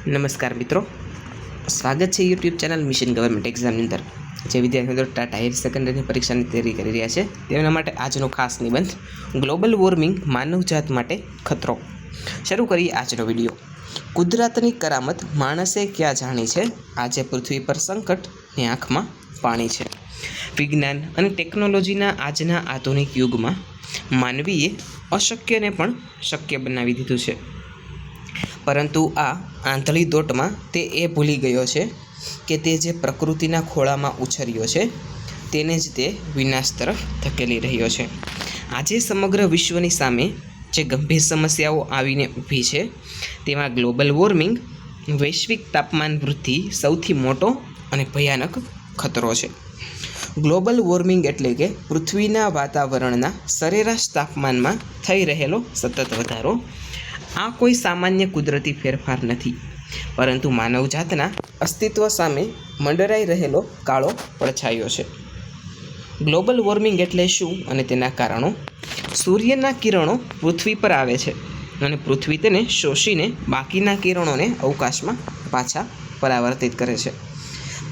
નમસ્કાર મિત્રો, સ્વાગત છે યુટ્યુબ ચેનલ મિશન ગવર્મેન્ટ એક્ઝામની અંદર. જે વિદ્યાર્થીઓ મિત્રો ટાટા હાયર સેકન્ડરી પરીક્ષાની તૈયારી કરી રહ્યા છે તેમના માટે આજનો ખાસ નિબંધ ગ્લોબલ વોર્મિંગ માનવજાત માટે ખતરો. શરૂ કરીએ આજનો વિડીયો. કુદરતની કરામત માણસે ક્યાં જાણી છે? આજે પૃથ્વી પર સંકટની આંખમાં પાણી છે. વિજ્ઞાન અને ટેકનોલોજીના આજના આધુનિક યુગમાં માનવીએ અશક્યને પણ શક્ય બનાવી દીધું છે. પરંતુ આ આંધળી દોટમાં તે એ ભૂલી ગયો છે કે તે જે પ્રકૃતિના ખોળામાં ઉછર્યો છે તેને જ તે વિનાશ તરફ ધકેલી રહ્યો છે. આજે સમગ્ર વિશ્વની સામે જે ગંભીર સમસ્યાઓ આવીને ઊભી છે તેમાં ગ્લોબલ વોર્મિંગ, વૈશ્વિક તાપમાન વૃદ્ધિ સૌથી મોટો અને ભયાનક ખતરો છે. ગ્લોબલ વોર્મિંગ એટલે કે પૃથ્વીના વાતાવરણના સરેરાશ તાપમાનમાં થઈ રહેલો સતત વધારો. આ કોઈ સામાન્ય કુદરતી ફેરફાર નથી, પરંતુ માનવજાતના અસ્તિત્વ સામે મંડરાઈ રહેલો કાળો પડછાયો છે. ગ્લોબલ વોર્મિંગ એટલે શું અને તેના કારણો? સૂર્યના કિરણો પૃથ્વી પર આવે છે અને પૃથ્વી તેને શોષીને બાકીના કિરણોને અવકાશમાં પાછા પરાવર્તિત કરે છે.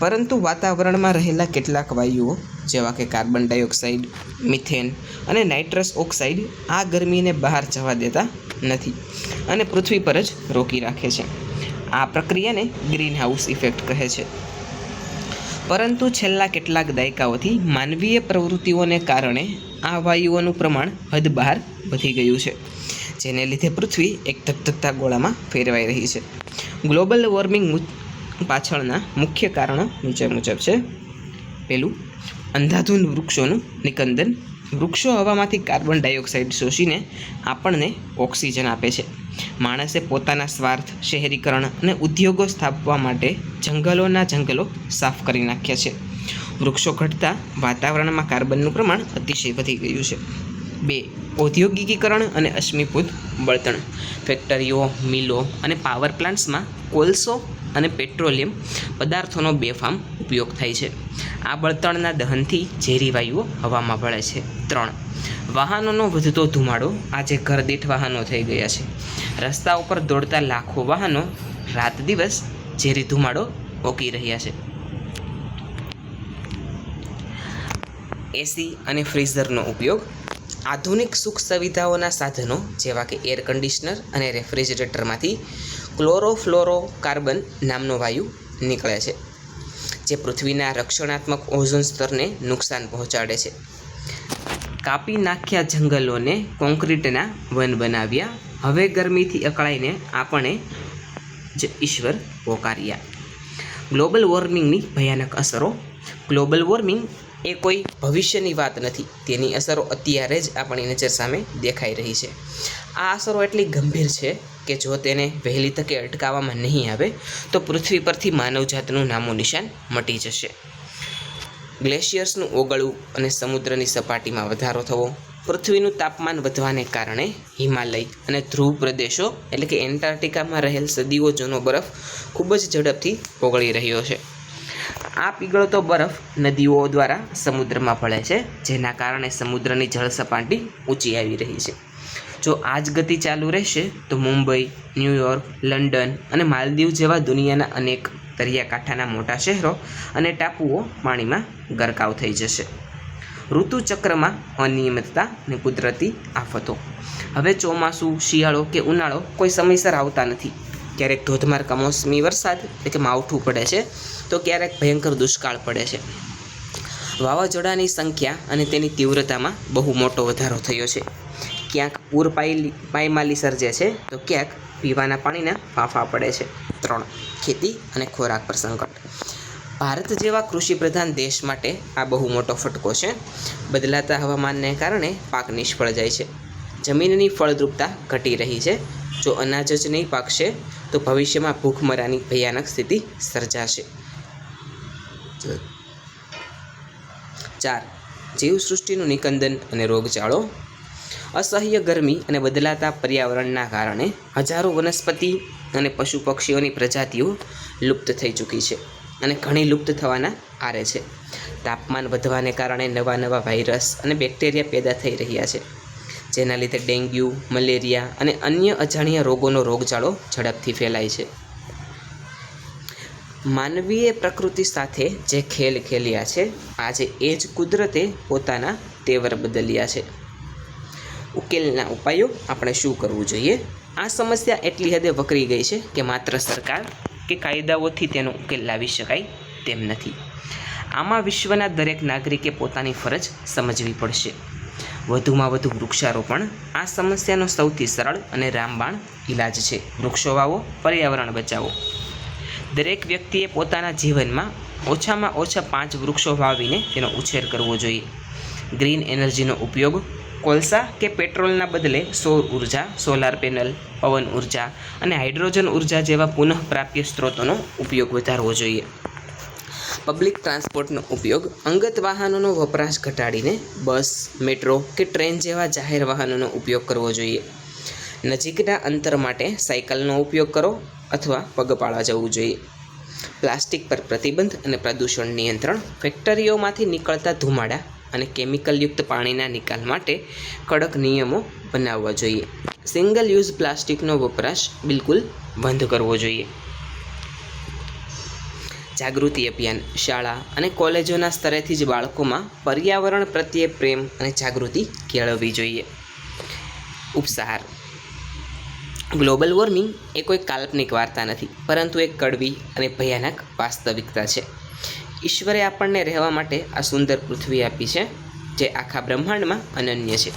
પરંતુ વાતાવરણમાં રહેલા કેટલાક વાયુઓ જેવા કે કાર્બન ડાયોક્સાઇડ, મિથેન અને નાઇટ્રસ ઓક્સાઇડ આ ગરમીને બહાર જવા દેતા નથી અને પૃથ્વી પર જ રોકી રાખે છે. આ પ્રક્રિયાને ગ્રીન હાઉસ ઇફેક્ટ કહે છે. પરંતુ છેલ્લા કેટલાક દાયકાઓથી માનવીય પ્રવૃત્તિઓને કારણે આ વાયુઓનું પ્રમાણ હદ બહાર વધી ગયું છે, જેને લીધે પૃથ્વી એક ધગધગતા ગોળામાં ફેરવાઈ રહી છે. ગ્લોબલ વોર્મિંગ પાછળના મુખ્ય કારણો નીચે મુજબ છે. પહેલું, અંધાધૂંધ વૃક્ષોનું નિકંદન. વૃક્ષો હવામાંથી કાર્બન ડાયોક્સાઇડ શોષીને આપણને ઓક્સિજન આપે છે. માણસે પોતાના સ્વાર્થ, શહેરીકરણ અને ઉદ્યોગો સ્થાપવા માટે જંગલો સાફ કરી નાખ્યા છે. વૃક્ષો ઘટતા વાતાવરણમાં કાર્બનનું પ્રમાણ અતિશય વધી ગયું છે. 2, ઔદ્યોગિકીકરણ અને અશ્મિભૂત બળતણ. ફેક્ટરીઓ, મિલો અને પાવર પ્લાન્ટ્સમાં કોલસો અને પેટ્રોલિયમ પદાર્થોનો બેફામ ઉપયોગ થાય છે. આ બળતણના દહનથી ઝેરી વાયુઓ હવામાં ભળે છે. 3, વાહનોનો વધતો ધુમાડો. આજે ઘર દીઠ વાહનો થઈ ગયા છે. રસ્તા ઉપર દોડતા લાખો વાહનો રાત દિવસ ઝેરી ધુમાડો ઓકી રહ્યા છે. એસી અને ફ્રીઝરનો ઉપયોગ. આધુનિક સુખ સુવિધાઓના સાધનો જેવા કે એર કન્ડિશનર અને રેફ્રિજરેટરમાંથી ક્લોરોફ્લોરોકાર્બન નામનો વાયુ નીકળે છે, જે પૃથ્વીના રક્ષણાત્મક ઓઝોન સ્તરને નુકસાન પહોંચાડે છે. કાપી નાખ્યા જંગલોને કોન્ક્રીટના વન બનાવ્યા. હવે ગરમીથી અકળાઈને આપણે જ ઈશ્વર પોકાર્યા. ગ્લોબલ વોર્મિંગની ભયાનક અસરો. ગ્લોબલ વોર્મિંગ એ કોઈ ભવિષ્યની વાત નથી, તેની અસરો અત્યારે જ આપણી નજર સામે દેખાઈ રહી છે. આ અસરો એટલી ગંભીર છે કે જો તેને વહેલી તકે અટકાવવામાં નહીં આવે તો પૃથ્વી પરથી માનવજાતનું નામો નિશાન મટી જશે. ગ્લેશિયર્સનું ઓગળવું અને સમુદ્રની સપાટીમાં વધારો થવો. પૃથ્વીનું તાપમાન વધવાને કારણે હિમાલય અને ધ્રુવ પ્રદેશો એટલે કે એન્ટાર્કટિકામાં રહેલ સદીઓ જૂનો બરફ ખૂબ જ ઝડપથી ઓગળી રહ્યો છે. આ પીગળતો બરફ નદીઓ દ્વારા સમુદ્રમાં ભળે છે, જેના કારણે સમુદ્રની જળ સપાટી ઊંચી આવી રહી છે. જો આ જ ગતિ ચાલુ રહેશે તો મુંબઈ, ન્યૂયોર્ક, લંડન અને માલદીવ જેવા દુનિયાના અનેક દરિયાકાંઠાના મોટા શહેરો અને ટાપુઓ પાણીમાં ગરકાવ થઈ જશે. ઋતુચક્રમાં અનિયમિતતા અને કુદરતી આફતો. હવે ચોમાસું, શિયાળો કે ઉનાળો કોઈ સમયસર આવતા નથી. ક્યારેક ધોધમાર કમોસમી વરસાદ એટલે કે માવઠું પડે છે, તો ક્યારેક ભયંકર દુષ્કાળ પડે છે. વાવાઝોડાની સંખ્યા અને તેની તીવ્રતામાં બહુ મોટો વધારો થયો છે. ક્યાંક પૂર પાયમાલી સર્જે છે, તો ક્યાંક પીવાના પાણીના ફાંફા પડે છે. 3, ખેતી અને ખોરાક પર સંકટ. ભારત જેવા કૃષિ પ્રધાન દેશ માટે આ બહુ મોટો ફટકો છે. બદલાતા હવામાનને કારણે પાક નિષ્ફળ જાય છે. જમીનની ફળદ્રુપતા ઘટી રહી છે. જો અનાજ જ નહીં પાકશે તો ભવિષ્યમાં ભૂખમરાની ભયાનક સ્થિતિ સર્જાશે. 4, જીવસૃષ્ટિનું નિકંદન અને રોગચાળો. અસહ્ય ગરમી અને બદલાતા પર્યાવરણના કારણે હજારો વનસ્પતિ અને પશુ પક્ષીઓની પ્રજાતિઓ લુપ્ત થઈ ચૂકી છે અને ઘણી લુપ્ત થવાના આરે છે. તાપમાન વધવાને કારણે નવા વાયરસ અને બેક્ટેરિયા પેદા થઈ રહ્યા છે, જેના લીધે ડેન્ગ્યુ, મલેરિયા અને અન્ય અજાણ્યા રોગોનો રોગચાળો ઝડપથી ફેલાય છે. માનવીય પ્રકૃતિ સાથે જે ખેલ ખેલ્યા છે, આજે એ જ કુદરતે પોતાના તેવર બદલ્યા છે. ઉકેલના ઉપાયો આપણે શું કરવું જોઈએ? આ સમસ્યા એટલી હદે વકરી ગઈ છે કે માત્ર સરકાર કે કાયદાઓથી તેનો ઉકેલ લાવી શકાય તેમ નથી. આમાં વિશ્વના દરેક નાગરિકે પોતાની ફરજ સમજવી પડશે. વધુમાં વધુ વૃક્ષારોપણ આ સમસ્યાનો સૌથી સરળ અને રામબાણ ઇલાજ છે. વૃક્ષો વાવો, પર્યાવરણ બચાવો. દરેક વ્યક્તિએ પોતાના જીવનમાં ઓછામાં ઓછા 5 વૃક્ષો વાવીને તેનો ઉછેર કરવો જોઈએ. ગ્રીન એનર્જીનો ઉપયોગ, કોલસા કે પેટ્રોલના બદલે સૌર ઉર્જા, સોલાર પેનલ, પવન ઉર્જા અને હાઇડ્રોજન ઉર્જા જેવા પુનઃપ્રાપ્ય સ્ત્રોતોનો ઉપયોગ વધારવો જોઈએ. પબ્લિક ટ્રાન્સપોર્ટનો ઉપયોગ, અંગત વાહનોનો વપરાશ ઘટાડીને બસ, મેટ્રો કે ટ્રેન જેવા જાહેર વાહનોનો ઉપયોગ કરવો જોઈએ. નજીકના અંતર માટે સાયકલનો ઉપયોગ કરો અથવા પગપાળા જવું જોઈએ. પ્લાસ્ટિક પર પ્રતિબંધ અને પ્રદૂષણ નિયંત્રણ, ફેક્ટરીઓમાંથી નીકળતા ધુમાડા અને કેમિકલયુક્ત પાણીના નિકાલ માટે કડક નિયમો બનાવવા જોઈએ. સિંગલ યુઝ પ્લાસ્ટિકનો વપરાશ બિલકુલ બંધ કરવો જોઈએ. જાગૃતિ અભિયાન, શાળા અને કોલેજોના સ્તરેથી જ બાળકોમાં પર્યાવરણ પ્રત્યે પ્રેમ અને જાગૃતિ કેળવવી જોઈએ. ઉપસાર: ગ્લોબલ વોર્મિંગ એ કોઈ કાલ્પનિક વાર્તા નથી, પરંતુ એક કડવી અને ભયાનક વાસ્તવિકતા છે. ઈશ્વરે આપણને રહેવા માટે આ સુંદર પૃથ્વી આપી છે, જે આખા બ્રહ્માંડમાં અનન્ય છે.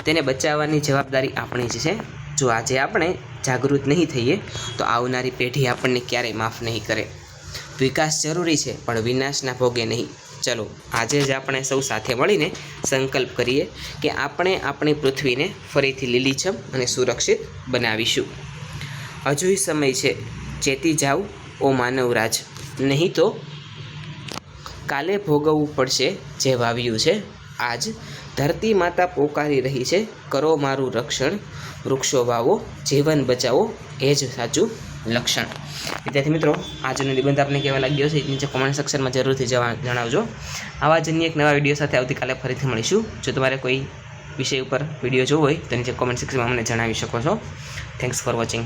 તેને બચાવવાની જવાબદારી આપણી જ છે. જો આજે આપણે જાગૃત નહીં થઈએ તો આવનારી પેઢી આપણને ક્યારેય માફ નહીં કરે. વિકાસ જરૂરી છે, પણ વિનાશના ભોગે નહીં. ચલો આજે જ આપણે સૌ સાથે મળીને સંકલ્પ કરીએ કે આપણે આપણી પૃથ્વીને ફરીથી લીલીછમ અને સુરક્ષિત બનાવીશું. હજુય સમય છે, ચેતી જાવ ઓ માનવરાજ, નહીં તો કાલે ભોગવવું પડશે જે વાવ્યું છે આજ. ધરતી માતા પોકારી રહી છે, કરો મારું રક્ષણ. વૃક્ષો વાવો, જીવન બચાવો, એ જ સાચું લક્ષણ. વિદ્યાર્થી મિત્રો, આજનો નિબંધ આપને કેવા લાગ્યો છે નીચે કોમેન્ટ સેક્શનમાં જરૂરથી જણાવજો. આવા જ અન્ય એક નવા વિડીયો સાથે આવતીકાલે ફરીથી મળીશું. જો તમારે કોઈ વિષય ઉપર વિડીયો જોવો હોય તો નીચે કોમેન્ટ સેક્શનમાં મને જણાવી શકો છો. Thanks for watching.